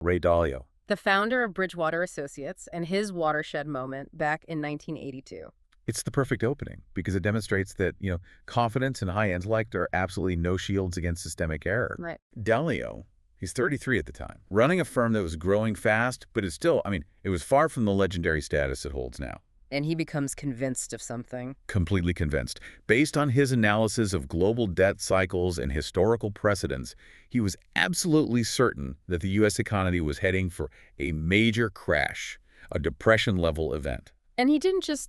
Ray Dalio. The founder of Bridgewater Associates and his watershed moment back in 1982. It's the perfect opening because it demonstrates that, confidence and high intellect are absolutely no shields against systemic error. Right. Dalio, he's 33 at the time, running a firm that was growing fast, but it's still, it was far from the legendary status it holds now. And he becomes convinced of something. Completely convinced. Based on his analysis of global debt cycles and historical precedents, he was absolutely certain that the U.S. economy was heading for a major crash, a depression-level event. And he didn't just,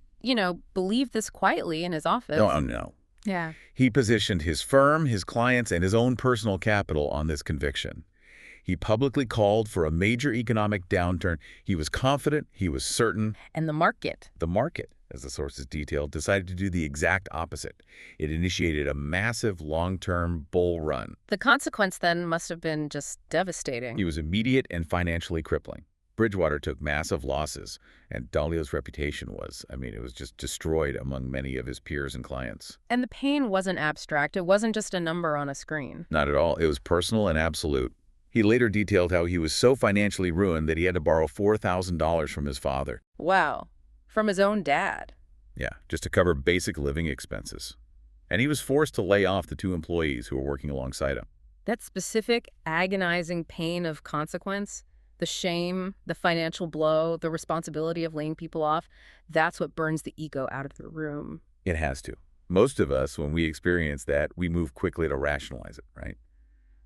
believe this quietly in his office. No, no. Yeah. He positioned his firm, his clients, and his own personal capital on this conviction. He publicly called for a major economic downturn. He was confident, he was certain. And the market. The market, as the sources detailed, decided to do the exact opposite. It initiated a massive long-term bull run. The consequence then must have been just devastating. It was immediate and financially crippling. Bridgewater took massive losses, and Dalio's reputation was, it was just destroyed among many of his peers and clients. And the pain wasn't abstract. It wasn't just a number on a screen. Not at all. It was personal and absolute. He later detailed how he was so financially ruined that he had to borrow $4,000 from his father. Wow. From his own dad. Yeah, just to cover basic living expenses. And he was forced to lay off the 2 employees who were working alongside him. That specific, agonizing pain of consequence, the shame, the financial blow, the responsibility of laying people off, that's what burns the ego out of the room. It has to. Most of us, when we experience that, we move quickly to rationalize it, right?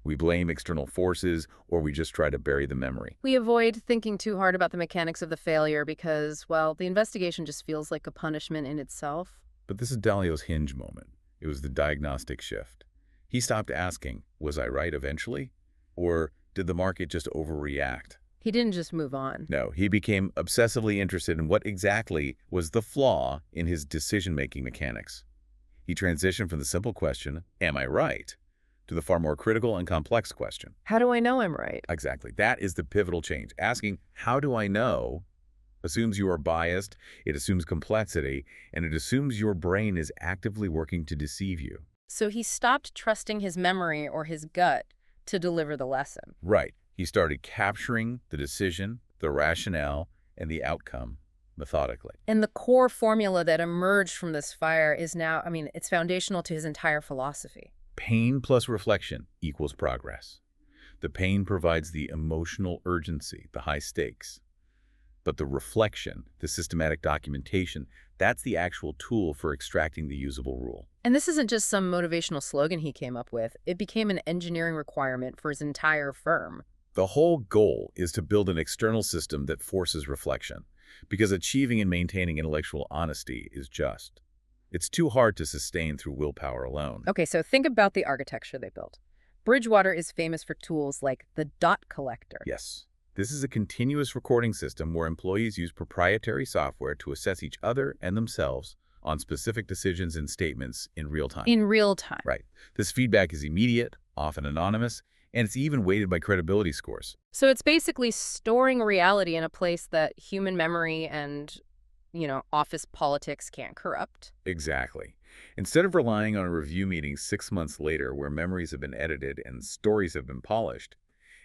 We blame external forces, or we just try to bury the memory. We avoid thinking too hard about the mechanics of the failure because, well, the investigation just feels like a punishment in itself. But this is Dalio's hinge moment. It was the diagnostic shift. He stopped asking, was I right eventually? Or did the market just overreact? He didn't just move on. No, he became obsessively interested in what exactly was the flaw in his decision-making mechanics. He transitioned from the simple question, am I right, to the far more critical and complex question. How do I know I'm right? Exactly. That is the pivotal change. Asking, how do I know, assumes you are biased, it assumes complexity, and it assumes your brain is actively working to deceive you. So he stopped trusting his memory or his gut to deliver the lesson. Right. He started capturing the decision, the rationale, and the outcome methodically. And the core formula that emerged from this fire is now, it's foundational to his entire philosophy. Pain plus reflection equals progress. The pain provides the emotional urgency, the high stakes. But the reflection, the systematic documentation, that's the actual tool for extracting the usable rule. And this isn't just some motivational slogan he came up with. It became an engineering requirement for his entire firm. The whole goal is to build an external system that forces reflection, because achieving and maintaining intellectual honesty is just. It's too hard to sustain through willpower alone. Okay, so think about the architecture they built. Bridgewater is famous for tools like the dot collector. Yes. This is a continuous recording system where employees use proprietary software to assess each other and themselves on specific decisions and statements in real time. In real time. Right. This feedback is immediate, often anonymous, and it's even weighted by credibility scores. So it's basically storing reality in a place that human memory and office politics can't corrupt. Exactly. Instead of relying on a review meeting 6 months later where memories have been edited and stories have been polished,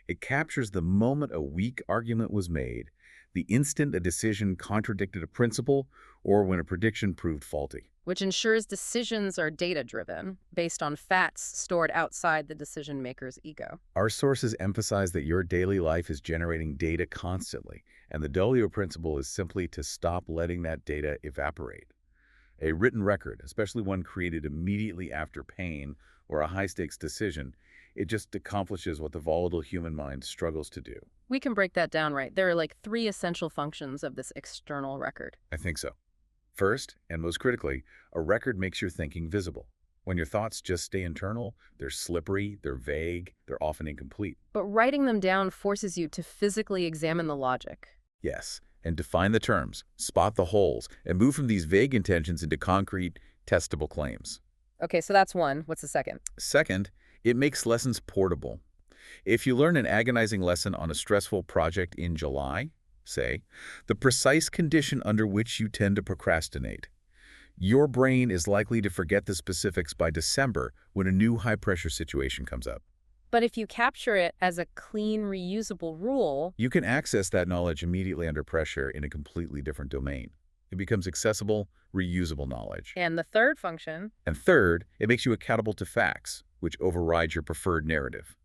it captures the moment a weak argument was made, the instant a decision contradicted a principle, or when a prediction proved faulty. Which ensures decisions are data-driven, based on facts stored outside the decision-maker's ego. Our sources emphasize that your daily life is generating data constantly, and the Dalio principle is simply to stop letting that data evaporate. A written record, especially one created immediately after pain or a high-stakes decision, it just accomplishes what the volatile human mind struggles to do. We can break that down, right? There are like 3 essential functions of this external record. I think so. First, and most critically, a record makes your thinking visible. When your thoughts just stay internal, they're slippery, they're vague, they're often incomplete. But writing them down forces you to physically examine the logic. Yes, and define the terms, spot the holes, and move from these vague intentions into concrete, testable claims. Okay, so that's one. What's the second? Second, it makes lessons portable. If you learn an agonizing lesson on a stressful project in July, say, the precise condition under which you tend to procrastinate, your brain is likely to forget the specifics by December when a new high-pressure situation comes up. But if you capture it as a clean, reusable rule, You can access that knowledge immediately under pressure in a completely different domain. It becomes accessible, reusable knowledge. and the third function, And third, it makes you accountable to facts, which override your preferred narrative.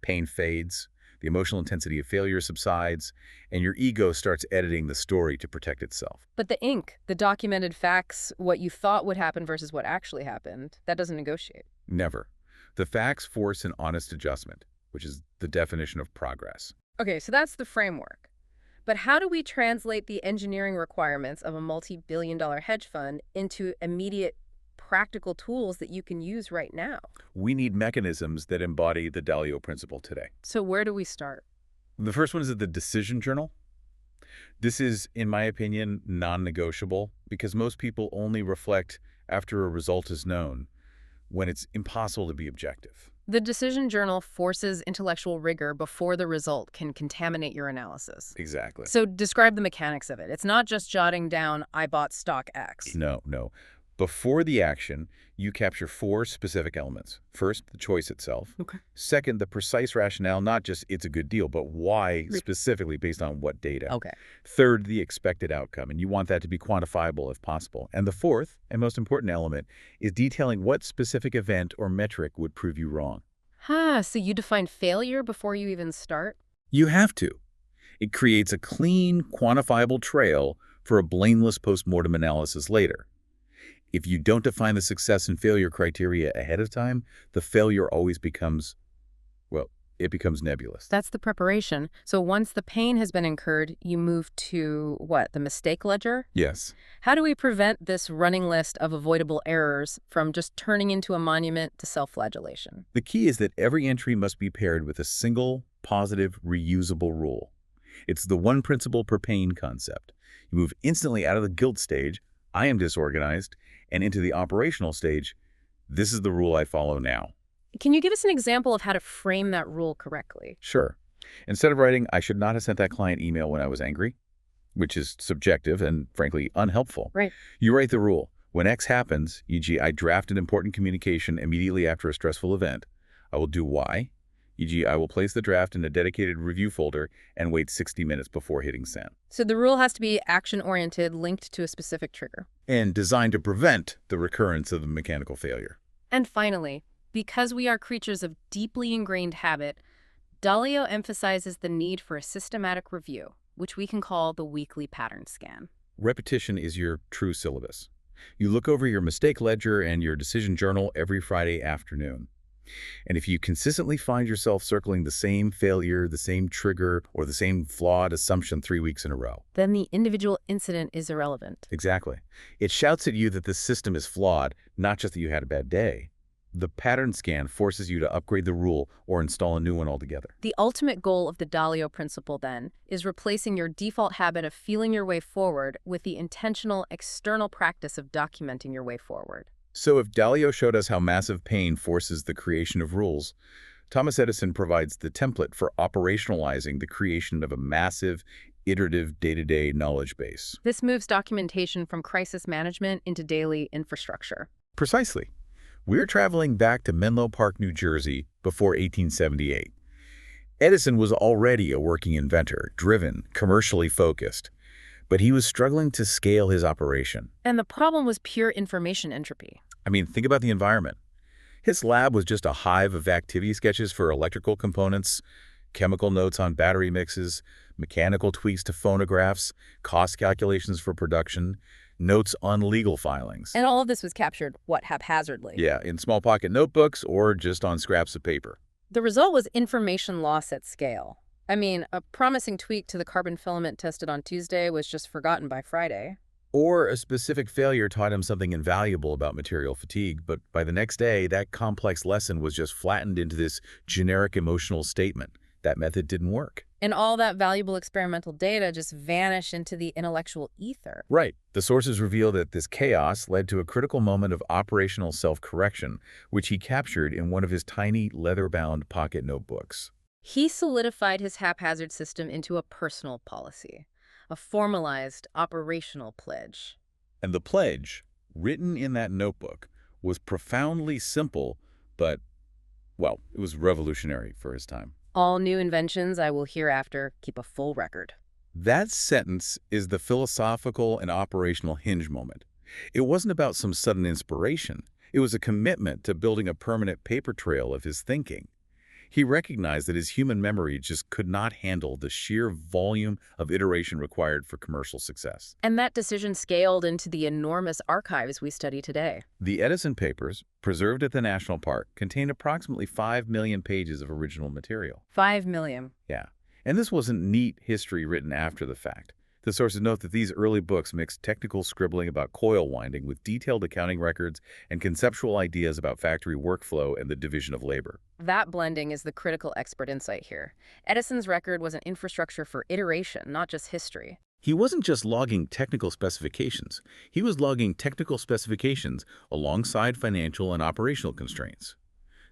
Pain fades, the emotional intensity of failure subsides, and your ego starts editing the story to protect itself. but the ink, the documented facts, what you thought would happen versus what actually happened, that doesn't negotiate. Never. The facts force an honest adjustment, which is the definition of progress. Okay, so that's the framework. But how do we translate the engineering requirements of a multi-billion-dollar hedge fund into immediate practical tools that you can use right now? We need mechanisms that embody the Dalio principle today. So where do we start? The first one is the decision journal. This is, in my opinion, non-negotiable because most people only reflect after a result is known, when it's impossible to be objective. The decision journal forces intellectual rigor before the result can contaminate your analysis. Exactly. So describe the mechanics of it. It's not just jotting down, I bought stock X. No, no. Before the action, you capture 4 specific elements. First, the choice itself. Okay. Second, the precise rationale, not just it's a good deal, but why specifically based on what data. Okay. Third, the expected outcome, and you want that to be quantifiable if possible. And the fourth, and most important element, is detailing what specific event or metric would prove you wrong. So you define failure before you even start? You have to. It creates a clean, quantifiable trail for a blameless postmortem analysis later. If you don't define the success and failure criteria ahead of time, the failure always becomes, well, it becomes nebulous. That's the preparation. So once the pain has been incurred, you move to what? The mistake ledger? Yes. How do we prevent this running list of avoidable errors from just turning into a monument to self-flagellation? The key is that every entry must be paired with a single, positive, reusable rule. It's the one principle per pain concept. You move instantly out of the guilt stage, I am disorganized, and into the operational stage, this is the rule I follow now. Can you give us an example of how to frame that rule correctly? Sure. Instead of writing, I should not have sent that client email when I was angry, which is subjective and, frankly, unhelpful. Right. You write the rule. When X happens, e.g., I draft an important communication immediately after a stressful event, I will do Y, e.g., I will place the draft in a dedicated review folder and wait 60 minutes before hitting send. So the rule has to be action-oriented, linked to a specific trigger. And designed to prevent the recurrence of the mechanical failure. And finally, because we are creatures of deeply ingrained habit, Dalio emphasizes the need for a systematic review, which we can call the weekly pattern scan. Repetition is your true syllabus. You look over your mistake ledger and your decision journal every Friday afternoon. And if you consistently find yourself circling the same failure, the same trigger, or the same flawed assumption 3 weeks in a row. Then the individual incident is irrelevant. Exactly. It shouts at you that the system is flawed, not just that you had a bad day. The pattern scan forces you to upgrade the rule or install a new one altogether. The ultimate goal of the Dalio principle, then, is replacing your default habit of feeling your way forward with the intentional external practice of documenting your way forward. So if Dalio showed us how massive pain forces the creation of rules, Thomas Edison provides the template for operationalizing the creation of a massive, iterative day-to-day knowledge base. This moves documentation from crisis management into daily infrastructure. Precisely. We're traveling back to Menlo Park, New Jersey, before 1878. Edison was already a working inventor, driven, commercially focused, but he was struggling to scale his operation. And the problem was pure information entropy. I mean, think about the environment. His lab was just a hive of activity sketches for electrical components, chemical notes on battery mixes, mechanical tweaks to phonographs, cost calculations for production, notes on legal filings. And all of this was captured, haphazardly? Yeah, in small pocket notebooks or just on scraps of paper. The result was information loss at scale. I mean, a promising tweak to the carbon filament tested on Tuesday was just forgotten by Friday. Or a specific failure taught him something invaluable about material fatigue, but by the next day, that complex lesson was just flattened into this generic emotional statement. That method didn't work. And all that valuable experimental data just vanished into the intellectual ether. Right. The sources reveal that this chaos led to a critical moment of operational self-correction, which he captured in one of his tiny leather-bound pocket notebooks. He solidified his haphazard system into a personal policy, a formalized operational pledge. And the pledge, written in that notebook, was profoundly simple, but, Well, it was revolutionary for his time. All new inventions I will hereafter keep a full record. That sentence is the philosophical and operational hinge moment. It wasn't about some sudden inspiration. It was a commitment to building a permanent paper trail of his thinking. He recognized that his human memory just could not handle the sheer volume of iteration required for commercial success. And that decision scaled into the enormous archives we study today. The Edison papers, preserved at the National Park, contain approximately 5 million pages of original material. 5 million. Yeah. And this wasn't neat history written after the fact. The sources note that these early books mixed technical scribbling about coil winding with detailed accounting records and conceptual ideas about factory workflow and the division of labor. That blending is the critical expert insight here. Edison's record was an infrastructure for iteration, not just history. He wasn't just logging technical specifications. He was logging technical specifications alongside financial and operational constraints.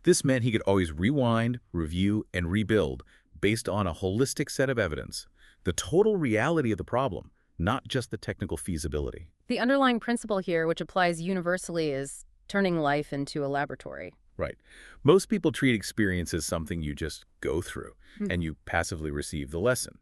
This meant he could always rewind, review, and rebuild based on a holistic set of evidence, the total reality of the problem, not just the technical feasibility. The underlying principle here, which applies universally, is turning life into a laboratory. Right. Most people treat experience as something you just go through, and you passively receive the lesson.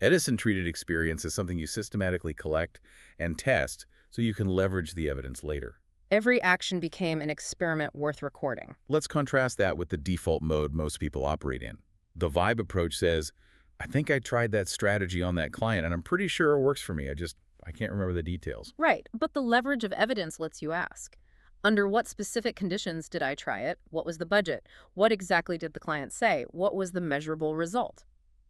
Edison treated experience as something you systematically collect and test so you can leverage the evidence later. Every action became an experiment worth recording. Let's contrast that with the default mode most people operate in. The vibe approach says, I think I tried that strategy on that client, and I'm pretty sure it works for me. I can't remember the details. Right, but the leverage of evidence lets you ask. Under what specific conditions did I try it? What was the budget? What exactly did the client say? What was the measurable result?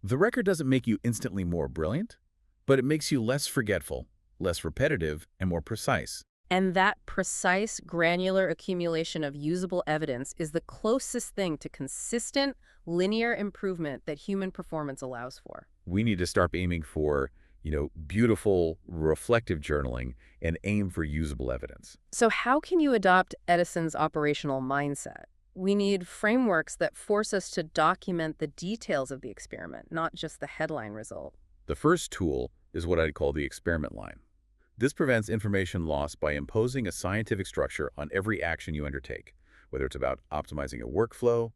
The record doesn't make you instantly more brilliant, but it makes you less forgetful, less repetitive, and more precise. And that precise, granular accumulation of usable evidence is the closest thing to consistent, linear improvement that human performance allows for. We need to start aiming for, beautiful, reflective journaling and aim for usable evidence. So how can you adopt Edison's operational mindset? We need frameworks that force us to document the details of the experiment, not just the headline result. The first tool is what I'd call the experiment line. This prevents information loss by imposing a scientific structure on every action you undertake, whether it's about optimizing a workflow,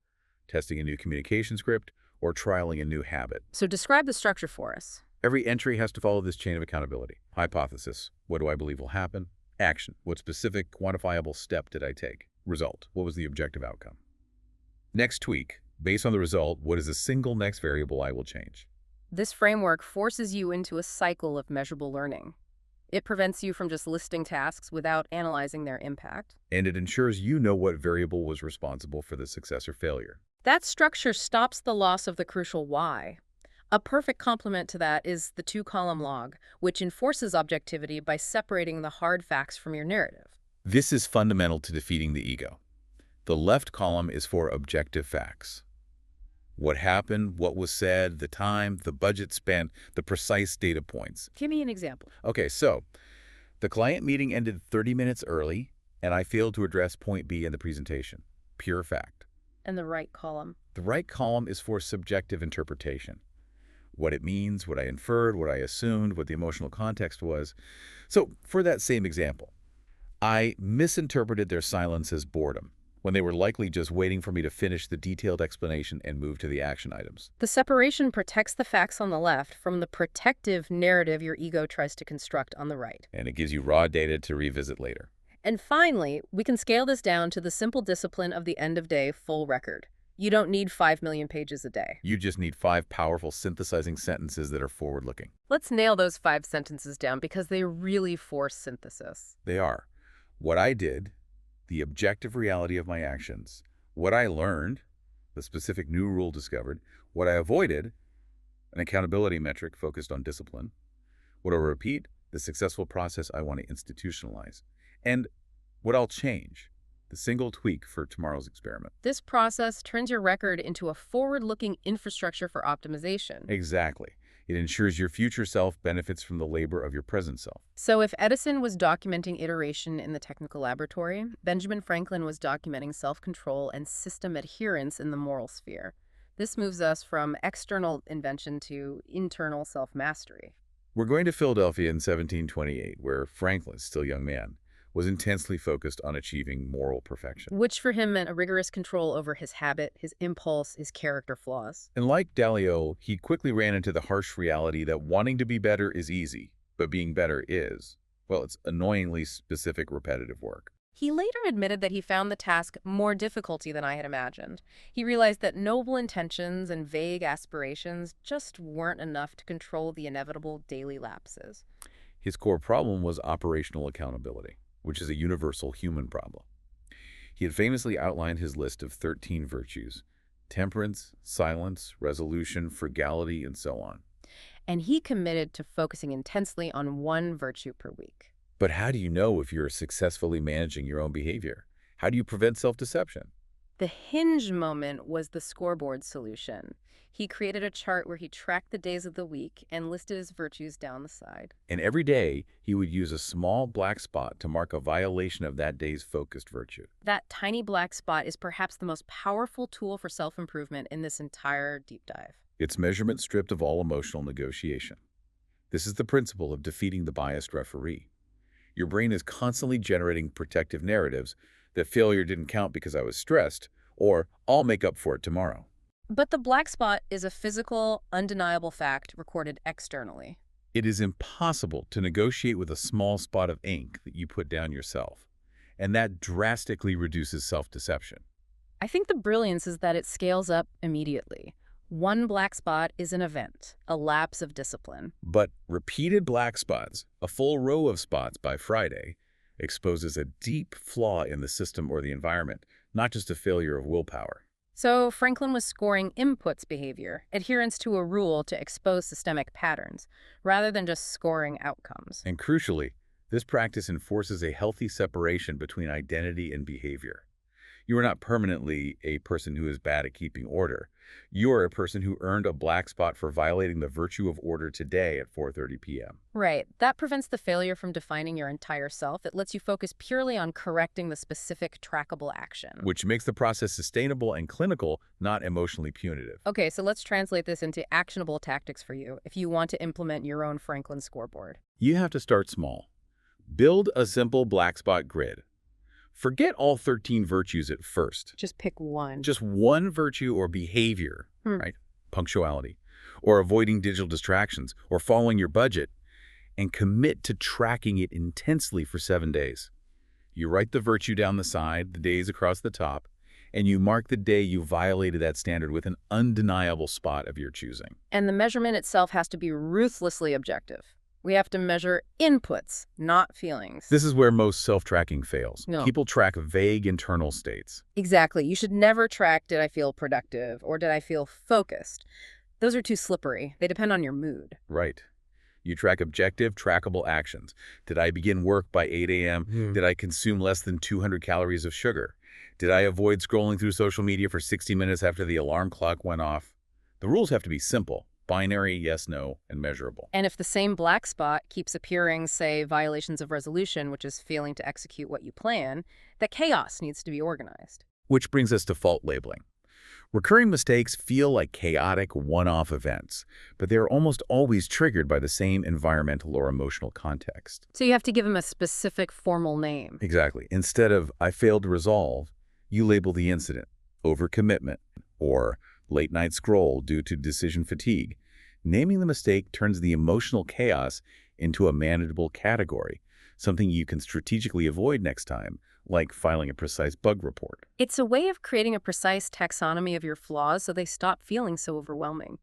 testing a new communication script, or trialing a new habit. So describe the structure for us. Every entry has to follow this chain of accountability. Hypothesis: what do I believe will happen? Action: what specific, quantifiable step did I take? Result: what was the objective outcome? Next tweak: based on the result, what is the single next variable I will change? This framework forces you into a cycle of measurable learning. It prevents you from just listing tasks without analyzing their impact. And it ensures you know what variable was responsible for the success or failure. That structure stops the loss of the crucial why. A perfect complement to that is the 2-column log, which enforces objectivity by separating the hard facts from your narrative. This is fundamental to defeating the ego. The left column is for objective facts. What happened, what was said, the time, the budget spent, the precise data points. Give me an example. Okay, so the client meeting ended 30 minutes early, and I failed to address point B in the presentation. Pure fact. And the right column. The right column is for subjective interpretation. What it means, what I inferred, what I assumed, what the emotional context was. So for that same example, I misinterpreted their silence as boredom, when they were likely just waiting for me to finish the detailed explanation and move to the action items. The separation protects the facts on the left from the protective narrative your ego tries to construct on the right. And it gives you raw data to revisit later. And finally, we can scale this down to the simple discipline of the end-of-day full record. You don't need 5 million pages a day. You just need 5 powerful synthesizing sentences that are forward-looking. Let's nail those 5 sentences down because they really force synthesis. They are: what I did, the objective reality of my actions, what I learned, the specific new rule discovered, what I avoided, an accountability metric focused on discipline, what I'll repeat, the successful process I want to institutionalize, and what I'll change, the single tweak for tomorrow's experiment. This process turns your record into a forward-looking infrastructure for optimization. Exactly. It ensures your future self benefits from the labor of your present self. So if Edison was documenting iteration in the technical laboratory, Benjamin Franklin was documenting self-control and system adherence in the moral sphere. This moves us from external invention to internal self-mastery. We're going to Philadelphia in 1728, where Franklin, still a young man, was intensely focused on achieving moral perfection. Which for him meant a rigorous control over his habit, his impulse, his character flaws. And like Dalio, he quickly ran into the harsh reality that wanting to be better is easy, but being better is, well, it's annoyingly specific, repetitive work. He later admitted that he found the task more difficulty than I had imagined. He realized that noble intentions and vague aspirations just weren't enough to control the inevitable daily lapses. His core problem was operational accountability, which is a universal human problem. He had famously outlined his list of 13 virtues: temperance, silence, resolution, frugality, and so on. And he committed to focusing intensely on one virtue per week. But how do you know if you're successfully managing your own behavior? How do you prevent self-deception? The hinge moment was the scoreboard solution. He created a chart where he tracked the days of the week and listed his virtues down the side. And every day, he would use a small black spot to mark a violation of that day's focused virtue. That tiny black spot is perhaps the most powerful tool for self-improvement in this entire deep dive. It's measurement stripped of all emotional negotiation. This is the principle of defeating the biased referee. Your brain is constantly generating protective narratives that failure didn't count because I was stressed, or I'll make up for it tomorrow. But the black spot is a physical, undeniable fact recorded externally. It is impossible to negotiate with a small spot of ink that you put down yourself, and that drastically reduces self-deception. I think the brilliance is that it scales up immediately. One black spot is an event, a lapse of discipline. But repeated black spots, a full row of spots by Friday, exposes a deep flaw in the system or the environment, not just a failure of willpower. So Franklin was scoring inputs behavior, adherence to a rule to expose systemic patterns, rather than just scoring outcomes. And crucially, this practice enforces a healthy separation between identity and behavior. You are not permanently a person who is bad at keeping order. You are a person who earned a black spot for violating the virtue of order today at 4:30 p.m. Right. That prevents the failure from defining your entire self. It lets you focus purely on correcting the specific trackable action. Which makes the process sustainable and clinical, not emotionally punitive. Okay, so let's translate this into actionable tactics for you if you want to implement your own Franklin scoreboard. You have to start small. Build a simple black spot grid. Forget all 13 virtues at first. Just pick one. Just one virtue or behavior, right? Punctuality, or avoiding digital distractions, or following your budget, and commit to tracking it intensely for 7 days. You write the virtue down the side, the days across the top, and you mark the day you violated that standard with an undeniable spot of your choosing. And the measurement itself has to be ruthlessly objective. We have to measure inputs, not feelings. This is where most self-tracking fails. No. People track vague internal states. Exactly. You should never track, did I feel productive or did I feel focused? Those are too slippery. They depend on your mood. Right. You track objective, trackable actions. Did I begin work by 8 a.m.? Did I consume less than 200 calories of sugar? Did I avoid scrolling through social media for 60 minutes after the alarm clock went off? The rules have to be simple. Binary, yes, no, and measurable. And if the same black spot keeps appearing, say, violations of resolution, which is failing to execute what you plan, that chaos needs to be organized. Which brings us to fault labeling. Recurring mistakes feel like chaotic one-off events, but they are almost always triggered by the same environmental or emotional context. So you have to give them a specific formal name. Exactly. Instead of, I failed to resolve, you label the incident, overcommitment, or late night scroll due to decision fatigue. Naming the mistake turns the emotional chaos into a manageable category, something you can strategically avoid next time, like filing a precise bug report. It's a way of creating a precise taxonomy of your flaws so they stop feeling so overwhelming.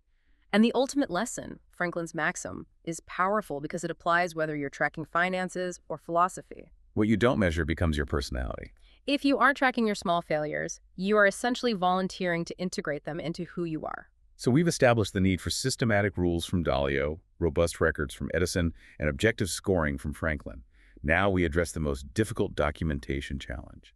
And the ultimate lesson, Franklin's maxim, is powerful because it applies whether you're tracking finances or philosophy. What you don't measure becomes your personality. If you are tracking your small failures, you are essentially volunteering to integrate them into who you are. So we've established the need for systematic rules from Dalio, robust records from Edison, and objective scoring from Franklin. Now we address the most difficult documentation challenge,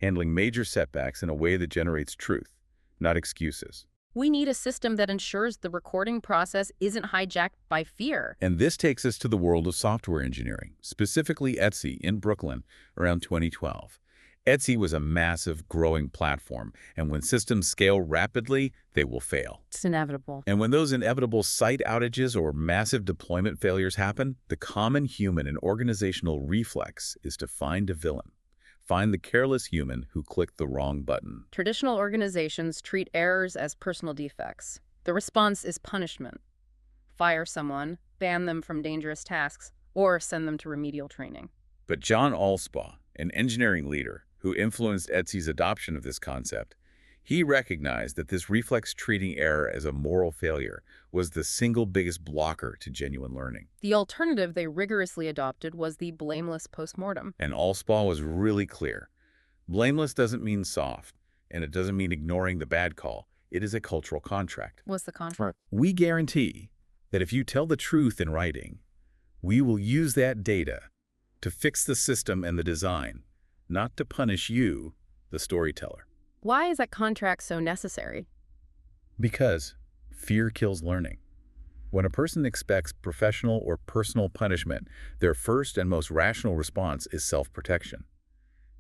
handling major setbacks in a way that generates truth, not excuses. We need a system that ensures the recording process isn't hijacked by fear. And this takes us to the world of software engineering, specifically Etsy in Brooklyn around 2012. Etsy was a massive, growing platform, and when systems scale rapidly, they will fail. It's inevitable. And when those inevitable site outages or massive deployment failures happen, the common human and organizational reflex is to find a villain. Find the careless human who clicked the wrong button. Traditional organizations treat errors as personal defects. The response is punishment. Fire someone, ban them from dangerous tasks, or send them to remedial training. But John Allspaw, an engineering leader who influenced Etsy's adoption of this concept, he recognized that this reflex treating error as a moral failure was the single biggest blocker to genuine learning. The alternative they rigorously adopted was the blameless postmortem. And Allspaw was really clear. Blameless doesn't mean soft, and it doesn't mean ignoring the bad call. It is a cultural contract. What's the contract? We guarantee that if you tell the truth in writing, we will use that data to fix the system and the design, not to punish you, the storyteller. Why is that contract so necessary? Because fear kills learning. When a person expects professional or personal punishment, their first and most rational response is self-protection.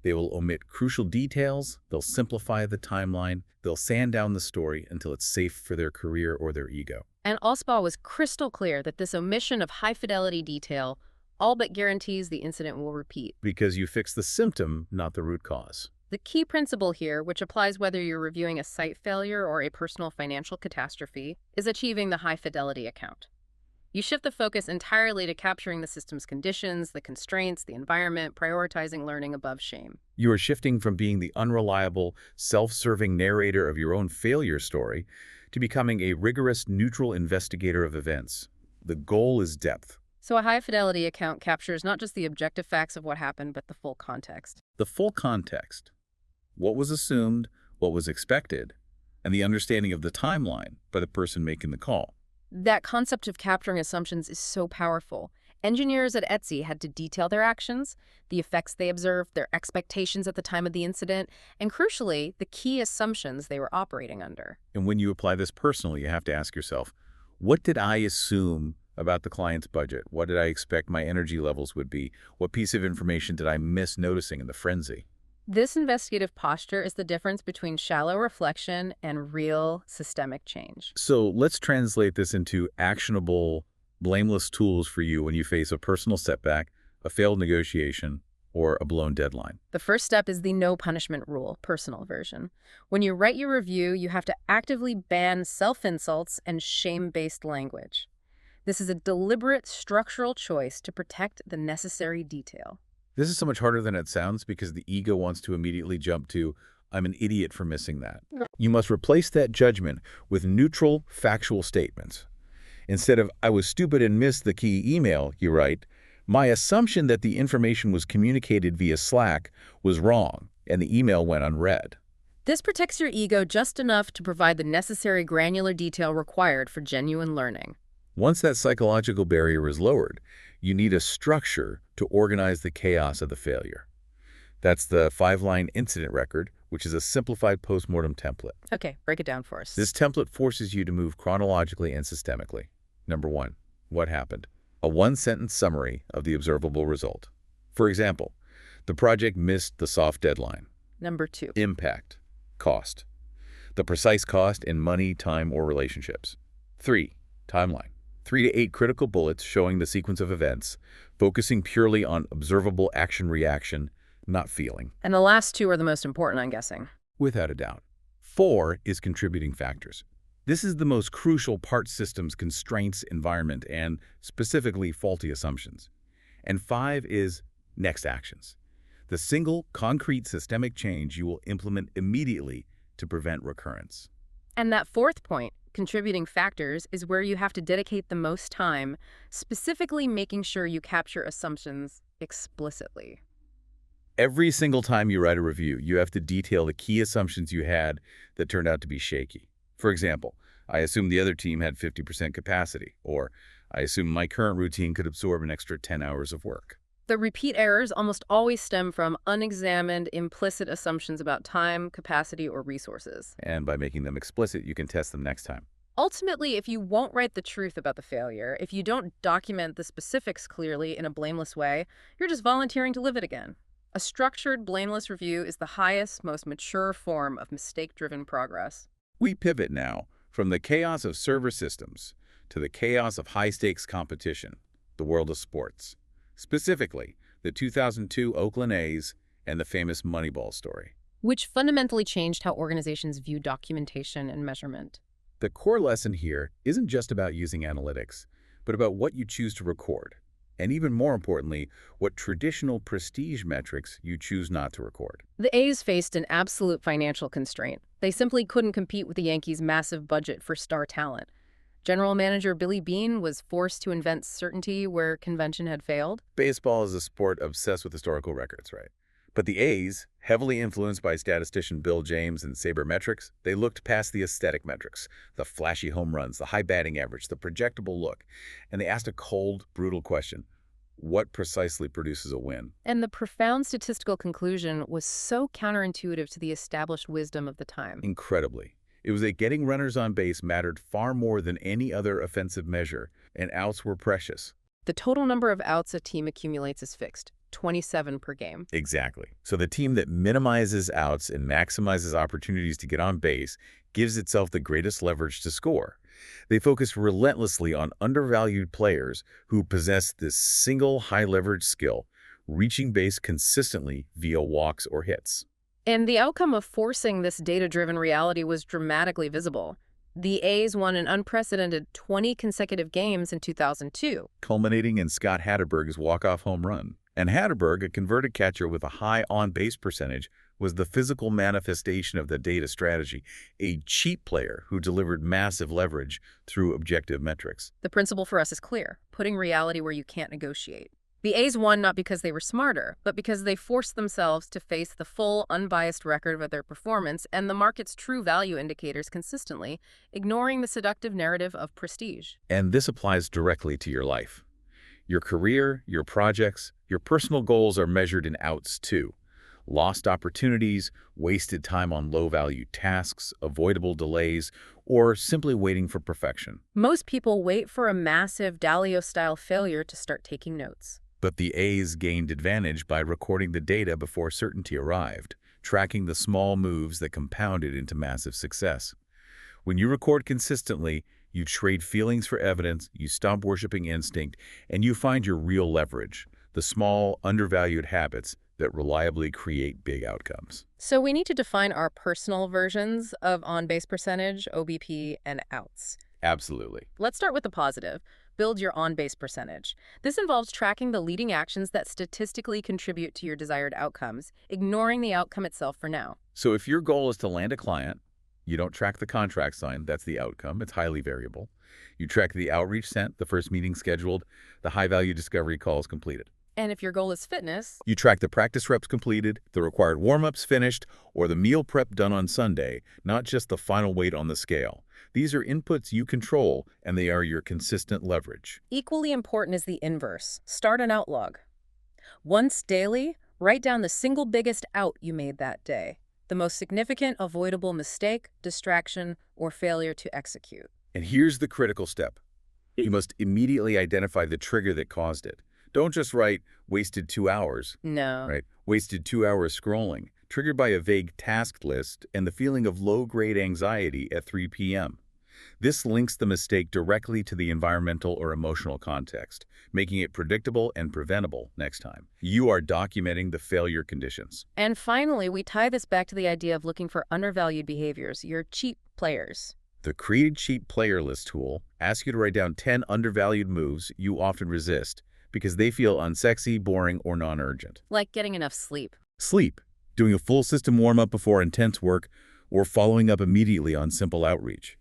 They will omit crucial details, they'll simplify the timeline, they'll sand down the story until it's safe for their career or their ego. And Allspaw was crystal clear that this omission of high-fidelity detail all but guarantees the incident will repeat. Because you fix the symptom, not the root cause. The key principle here, which applies whether you're reviewing a site failure or a personal financial catastrophe, is achieving the high-fidelity account. You shift the focus entirely to capturing the system's conditions, the constraints, the environment, prioritizing learning above shame. You are shifting from being the unreliable, self-serving narrator of your own failure story to becoming a rigorous, neutral investigator of events. The goal is depth. So a high-fidelity account captures not just the objective facts of what happened, but the full context. The full context. What was assumed, what was expected, and the understanding of the timeline by the person making the call. That concept of capturing assumptions is so powerful. Engineers at Etsy had to detail their actions, the effects they observed, their expectations at the time of the incident, and crucially, the key assumptions they were operating under. And when you apply this personally, you have to ask yourself, what did I assume about the client's budget? What did I expect my energy levels would be? What piece of information did I miss noticing in the frenzy? This investigative posture is the difference between shallow reflection and real systemic change. So let's translate this into actionable, blameless tools for you when you face a personal setback, a failed negotiation, or a blown deadline. The first step is the no punishment rule, personal version. When you write your review, you have to actively ban self-insults and shame-based language. This is a deliberate structural choice to protect the necessary detail. This is so much harder than it sounds because the ego wants to immediately jump to, I'm an idiot for missing that. You must replace that judgment with neutral, factual statements. Instead of, I was stupid and missed the key email, you write, my assumption that the information was communicated via Slack was wrong, and the email went unread. This protects your ego just enough to provide the necessary granular detail required for genuine learning. Once that psychological barrier is lowered, you need a structure to organize the chaos of the failure. That's the 5-line incident record, which is a simplified postmortem template. Okay, break it down for us. This template forces you to move chronologically and systemically. Number 1, what happened? A 1-sentence summary of the observable result. For example, the project missed the soft deadline. Number 2. Impact. Cost. The precise cost in money, time, or relationships. 3. Timeline. 3 to 8 critical bullets showing the sequence of events, focusing purely on observable action-reaction, not feeling. And the last 2 are the most important, I'm guessing. Without a doubt. 4 is contributing factors. This is the most crucial part: systems, constraints, environment, and specifically faulty assumptions. And 5 is next actions. The single, concrete systemic change you will implement immediately to prevent recurrence. And that 4th point, contributing factors, is where you have to dedicate the most time, specifically making sure you capture assumptions explicitly. Every single time you write a review, you have to detail the key assumptions you had that turned out to be shaky. For example, I assumed the other team had 50% capacity, or I assumed my current routine could absorb an extra 10 hours of work. The repeat errors almost always stem from unexamined, implicit assumptions about time, capacity, or resources. And by making them explicit, you can test them next time. Ultimately, if you won't write the truth about the failure, if you don't document the specifics clearly in a blameless way, you're just volunteering to live it again. A structured, blameless review is the highest, most mature form of mistake-driven progress. We pivot now from the chaos of server systems to the chaos of high-stakes competition, the world of sports. Specifically, the 2002 Oakland A's and the famous Moneyball story. Which fundamentally changed how organizations view documentation and measurement. The core lesson here isn't just about using analytics, but about what you choose to record. And even more importantly, what traditional prestige metrics you choose not to record. The A's faced an absolute financial constraint. They simply couldn't compete with the Yankees' massive budget for star talent. General manager Billy Beane was forced to invent certainty where convention had failed. Baseball is a sport obsessed with historical records, right? But the A's, heavily influenced by statistician Bill James and sabermetrics, they looked past the aesthetic metrics, the flashy home runs, the high batting average, the projectable look, and they asked a cold, brutal question. What precisely produces a win? And the profound statistical conclusion was so counterintuitive to the established wisdom of the time. Incredibly. It was that getting runners on base mattered far more than any other offensive measure, and outs were precious. The total number of outs a team accumulates is fixed, 27 per game. Exactly. So the team that minimizes outs and maximizes opportunities to get on base gives itself the greatest leverage to score. They focus relentlessly on undervalued players who possess this single high-leverage skill, reaching base consistently via walks or hits. And the outcome of forcing this data-driven reality was dramatically visible. The A's won an unprecedented 20 consecutive games in 2002. Culminating in Scott Hatteberg's walk-off home run. And Hatteberg, a converted catcher with a high on-base percentage, was the physical manifestation of the data strategy, a cheap player who delivered massive leverage through objective metrics. The principle for us is clear, putting reality where you can't negotiate. The A's won not because they were smarter, but because they forced themselves to face the full, unbiased record of their performance and the market's true value indicators consistently, ignoring the seductive narrative of prestige. And this applies directly to your life. Your career, your projects, your personal goals are measured in outs too. Lost opportunities, wasted time on low-value tasks, avoidable delays, or simply waiting for perfection. Most people wait for a massive Dalio-style failure to start taking notes. But the A's gained advantage by recording the data before certainty arrived, tracking the small moves that compounded into massive success. When you record consistently, you trade feelings for evidence, you stop worshiping instinct, and you find your real leverage, the small, undervalued habits that reliably create big outcomes. So we need to define our personal versions of on-base percentage, OBP, and outs. Absolutely. Let's start with the positive. Build your on-base percentage. This involves tracking the leading actions that statistically contribute to your desired outcomes, ignoring the outcome itself for now. So if your goal is to land a client, you don't track the contract signed, that's the outcome, it's highly variable. You track the outreach sent, the first meeting scheduled, the high-value discovery calls completed. And if your goal is fitness, you track the practice reps completed, the required warm-ups finished, or the meal prep done on Sunday, not just the final weight on the scale. These are inputs you control, and they are your consistent leverage. Equally important is the inverse. Start an outlog. Once daily, write down the single biggest out you made that day, the most significant avoidable mistake, distraction, or failure to execute. And here's the critical step. You must immediately identify the trigger that caused it. Don't just write, wasted 2 hours. No. Right? Wasted 2 hours scrolling, triggered by a vague task list and the feeling of low-grade anxiety at 3 p.m. This links the mistake directly to the environmental or emotional context, making it predictable and preventable next time. You are documenting the failure conditions. And finally, we tie this back to the idea of looking for undervalued behaviors, your cheap players. The Create Cheap Player List tool asks you to write down 10 undervalued moves you often resist because they feel unsexy, boring, or non-urgent. Like getting enough sleep. Sleep, doing a full system warm-up before intense work, or following up immediately on simple outreach.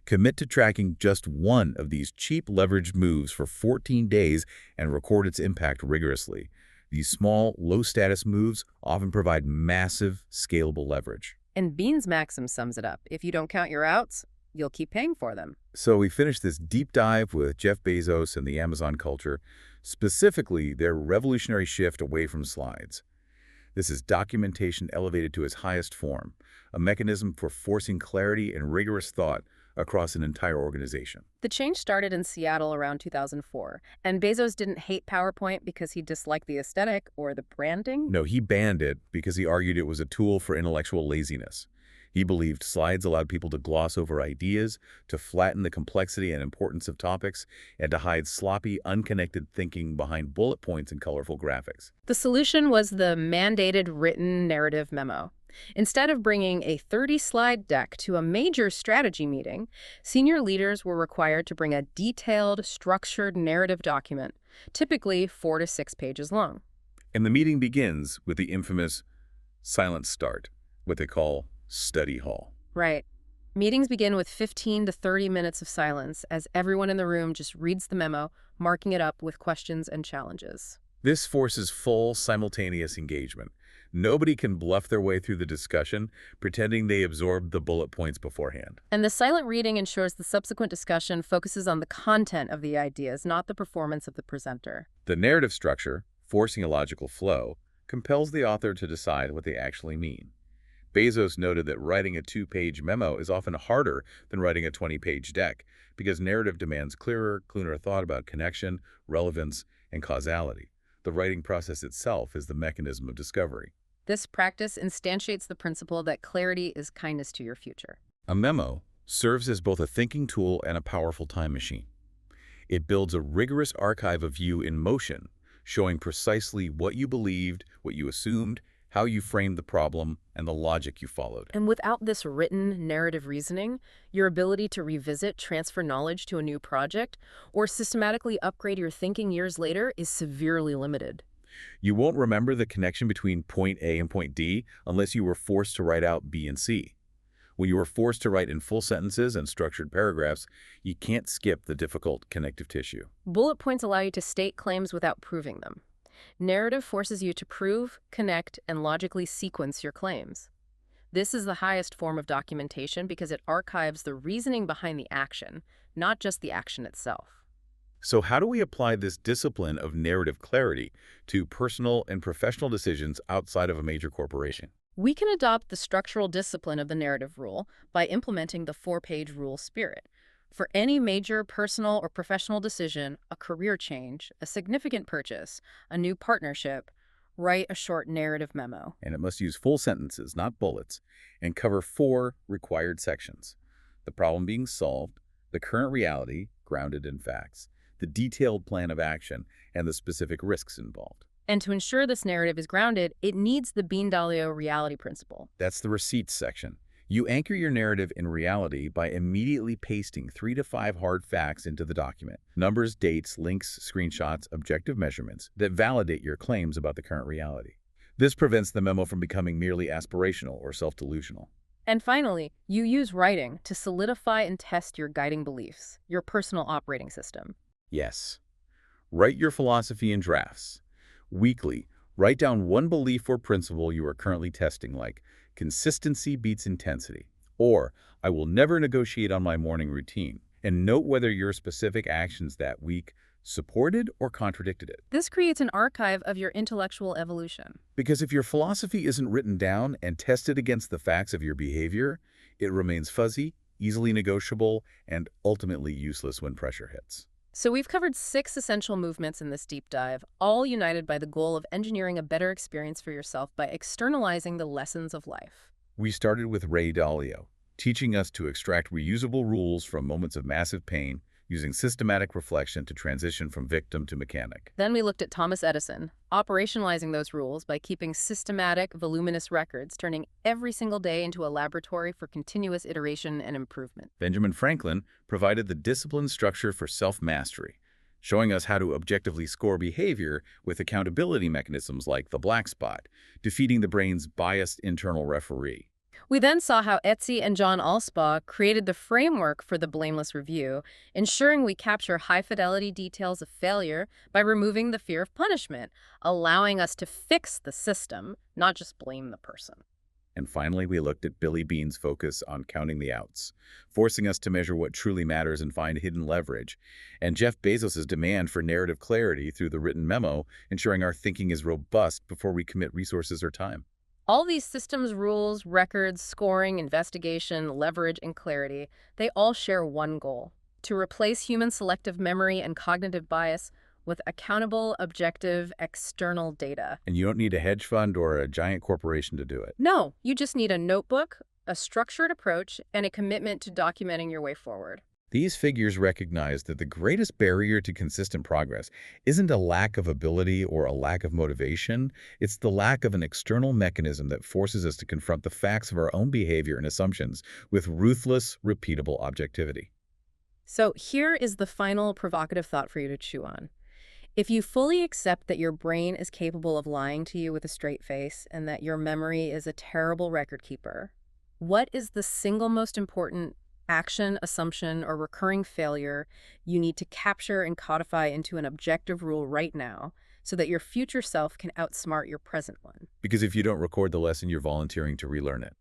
Commit to tracking just one of these cheap leveraged moves for 14 days and record its impact rigorously. These small, low-status moves often provide massive, scalable leverage. And Beane's maxim sums it up. If you don't count your outs, you'll keep paying for them. So we finished this deep dive with Jeff Bezos and the Amazon culture, specifically their revolutionary shift away from slides. This is documentation elevated to its highest form, a mechanism for forcing clarity and rigorous thought across an entire organization. The change started in Seattle around 2004, and Bezos didn't hate PowerPoint because he disliked the aesthetic or the branding. No, he banned it because he argued it was a tool for intellectual laziness. He believed slides allowed people to gloss over ideas, to flatten the complexity and importance of topics, and to hide sloppy, unconnected thinking behind bullet points and colorful graphics. The solution was the mandated written narrative memo. Instead of bringing a 30-slide deck to a major strategy meeting, senior leaders were required to bring a detailed, structured narrative document, typically 4 to 6 pages long. And the meeting begins with the infamous silent start, what they call study hall. Right. Meetings begin with 15 to 30 minutes of silence as everyone in the room just reads the memo, marking it up with questions and challenges. This forces full, simultaneous engagement. Nobody can bluff their way through the discussion, pretending they absorbed the bullet points beforehand. And the silent reading ensures the subsequent discussion focuses on the content of the ideas, not the performance of the presenter. The narrative structure, forcing a logical flow, compels the author to decide what they actually mean. Bezos noted that writing a 2-page memo is often harder than writing a 20-page deck because narrative demands clearer thought about connection, relevance, and causality. The writing process itself is the mechanism of discovery. This practice instantiates the principle that clarity is kindness to your future. A memo serves as both a thinking tool and a powerful time machine. It builds a rigorous archive of you in motion, showing precisely what you believed, what you assumed, how you framed the problem, and the logic you followed. And without this written narrative reasoning, your ability to revisit, transfer knowledge to a new project, or systematically upgrade your thinking years later is severely limited. You won't remember the connection between point A and point D unless you were forced to write out B and C. When you are forced to write in full sentences and structured paragraphs, you can't skip the difficult connective tissue. Bullet points allow you to state claims without proving them. Narrative forces you to prove, connect, and logically sequence your claims. This is the highest form of documentation because it archives the reasoning behind the action, not just the action itself. So how do we apply this discipline of narrative clarity to personal and professional decisions outside of a major corporation? We can adopt the structural discipline of the narrative rule by implementing the 4-page rule spirit. For any major personal or professional decision, a career change, a significant purchase, a new partnership, write a short narrative memo. And it must use full sentences, not bullets, and cover 4 required sections. The problem being solved, the current reality, grounded in facts, the detailed plan of action, and the specific risks involved. And to ensure this narrative is grounded, it needs the Bean Dalio reality principle. That's the receipts section. You anchor your narrative in reality by immediately pasting 3 to 5 hard facts into the document. Numbers, dates, links, screenshots, objective measurements that validate your claims about the current reality. This prevents the memo from becoming merely aspirational or self-delusional. And finally, you use writing to solidify and test your guiding beliefs, your personal operating system. Yes. Write your philosophy in drafts. Weekly, write down one belief or principle you are currently testing, like consistency beats intensity, or I will never negotiate on my morning routine, and note whether your specific actions that week supported or contradicted it. This creates an archive of your intellectual evolution. Because if your philosophy isn't written down and tested against the facts of your behavior, it remains fuzzy, easily negotiable, and ultimately useless when pressure hits. So we've covered 6 essential movements in this deep dive, all united by the goal of engineering a better experience for yourself by externalizing the lessons of life. We started with Ray Dalio, teaching us to extract reusable rules from moments of massive pain, using systematic reflection to transition from victim to mechanic. Then we looked at Thomas Edison, operationalizing those rules by keeping systematic, voluminous records, turning every single day into a laboratory for continuous iteration and improvement. Benjamin Franklin provided the disciplined structure for self-mastery, showing us how to objectively score behavior with accountability mechanisms like the black spot, defeating the brain's biased internal referee. We then saw how Etsy and John Allspaw created the framework for the blameless review, ensuring we capture high-fidelity details of failure by removing the fear of punishment, allowing us to fix the system, not just blame the person. And finally, we looked at Billy Beane's focus on counting the outs, forcing us to measure what truly matters and find hidden leverage, and Jeff Bezos' demand for narrative clarity through the written memo, ensuring our thinking is robust before we commit resources or time. All these systems, rules, records, scoring, investigation, leverage, and clarity, they all share one goal: to replace human selective memory and cognitive bias with accountable, objective, external data. And you don't need a hedge fund or a giant corporation to do it. No, you just need a notebook, a structured approach, and a commitment to documenting your way forward. These figures recognize that the greatest barrier to consistent progress isn't a lack of ability or a lack of motivation, it's the lack of an external mechanism that forces us to confront the facts of our own behavior and assumptions with ruthless, repeatable objectivity. So here is the final provocative thought for you to chew on. If you fully accept that your brain is capable of lying to you with a straight face and that your memory is a terrible record keeper, what is the single most important action, assumption, or recurring failure you need to capture and codify into an objective rule right now so that your future self can outsmart your present one? Because if you don't record the lesson, you're volunteering to relearn it.